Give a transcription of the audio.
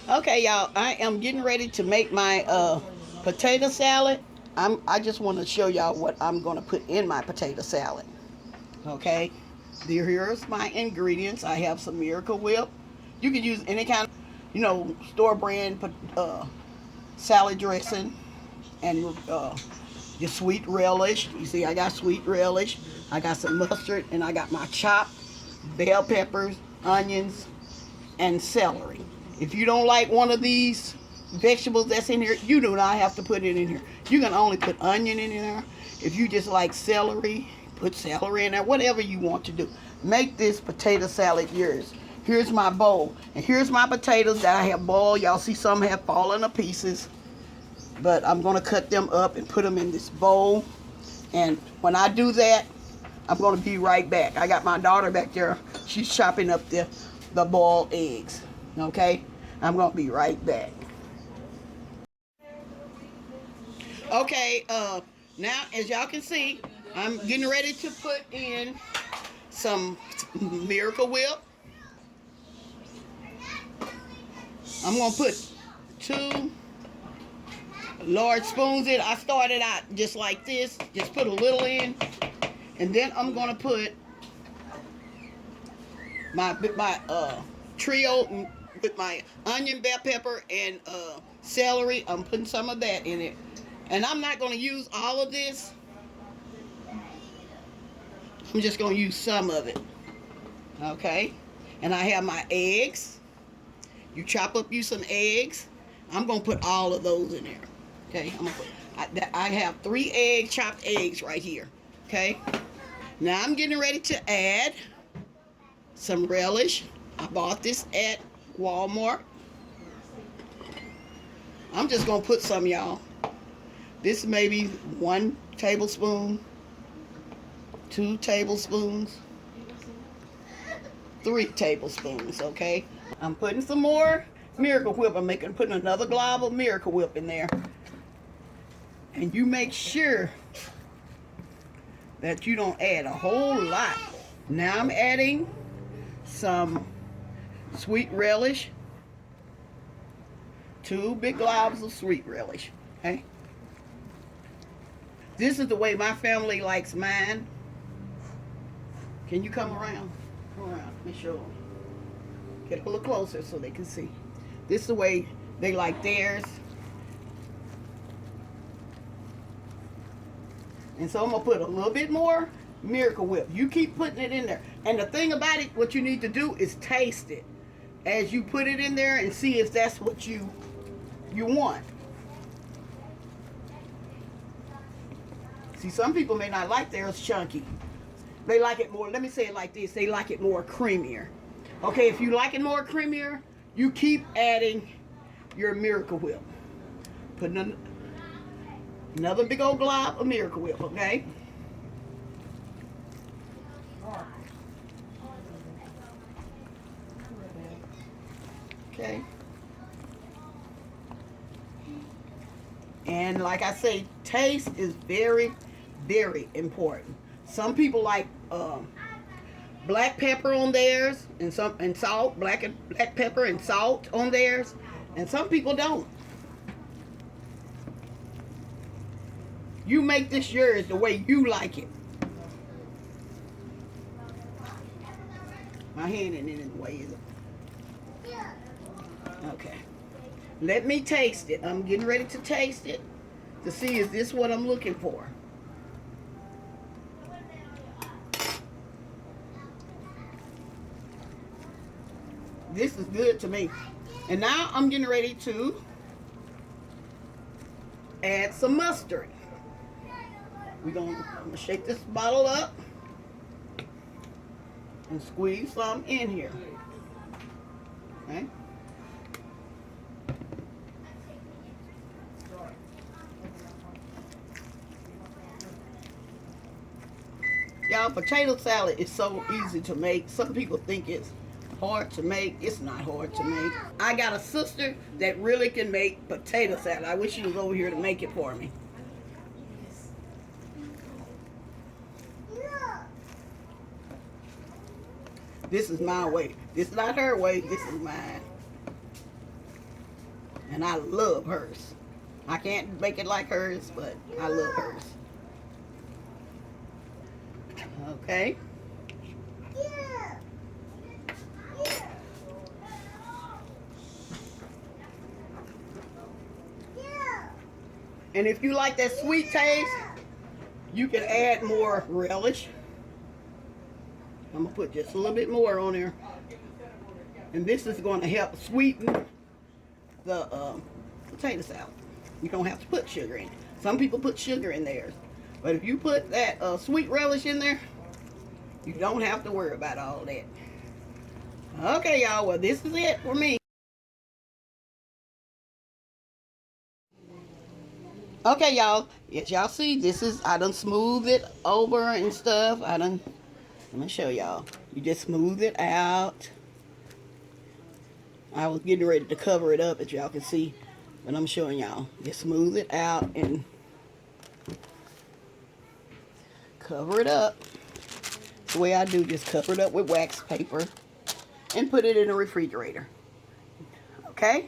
Okay, y'all, I am getting ready to make my potato salad. I just want to show y'all what I'm going to put in my potato salad. Okay, here's my ingredients. I have some Miracle Whip. You can use any kind of, store brand salad dressing, and your sweet relish. You see, I got sweet relish. I got some mustard, and I got my chopped bell peppers, onions, and celery. If you don't like one of these vegetables that's in here, you do not have to put it in here. You can only put onion in there. If you just like celery, put celery in there, whatever you want to do. Make this potato salad yours. Here's my bowl, and here's my potatoes that I have boiled. Y'all see some have fallen to pieces, but I'm going to cut them up and put them in this bowl. And when I do that, I'm going to be right back. I got my daughter back there. She's chopping up the boiled eggs. Okay? I'm going to be right back. Okay, now as y'all can see, I'm getting ready to put in some Miracle Whip. I'm going to put 2 large spoons in. I started out just like this. Just put a little in. And then I'm going to put my trio with my onion, bell pepper, and celery. I'm putting some of that in it. And I'm not going to use all of this. I'm just going to use some of it. Okay? And I have my eggs. You chop up you some eggs. I'm going to put all of those in there. Okay? I'm gonna put, I have 3 chopped eggs right here. Okay? Now I'm getting ready to add some relish. I bought this at Walmart. I'm just going to put some, y'all. This may be 1 tablespoon, 2 tablespoons, 3 tablespoons, okay? I'm putting some more Miracle Whip. I'm putting another glob of Miracle Whip in there. And you make sure that you don't add a whole lot. Now I'm adding some sweet relish. 2 big globs of sweet relish, okay? This is the way my family likes mine. Can you come around? Come around. Let me show them. Get a little closer so they can see. This is the way they like theirs. And so I'm going to put a little bit more Miracle Whip. You keep putting it in there. And the thing about it, what you need to do is taste it as you put it in there and see if that's what you want. See, some people may not like theirs chunky. They like it more, let me say it like this, they like it more creamier. Okay, if you like it more creamier, you keep adding your Miracle Whip. Put another big old glob of Miracle Whip, okay? Okay. And like I say, taste is very, very important. Some people like black pepper on theirs, and salt, black pepper and salt on theirs, and some people don't. You make this yours the way you like it. My hand ain't in the way, is it? Okay. Let me taste it. I'm getting ready to taste it to see is this what I'm looking for. This is good to me. And now I'm getting ready to add some mustard. I'm gonna shake this bottle up and squeeze some in here. Okay. Y'all, potato salad is so easy to make. Some people think it's hard to make. It's not hard to make. I got a sister that really can make potato salad. I wish she was over here to make it for me. This is my way. This is not her way. This is mine. And I love hers. I can't make it like hers, but I love hers. Okay. And if you like that sweet taste, you can add more relish. I'm going to put just a little bit more on there. And this is going to help sweeten the potato salad. You don't have to put sugar in it. Some people put sugar in theirs. But if you put that sweet relish in there, you don't have to worry about all that. Okay, y'all. Well, this is it for me. Okay, y'all. As y'all see, I done smooth it over and stuff. Let me show y'all. You just smooth it out. I was getting ready to cover it up, as y'all can see. But I'm showing y'all. Just smooth it out and cover it up. The way I do, just cover it up with wax paper and put it in the refrigerator. Okay?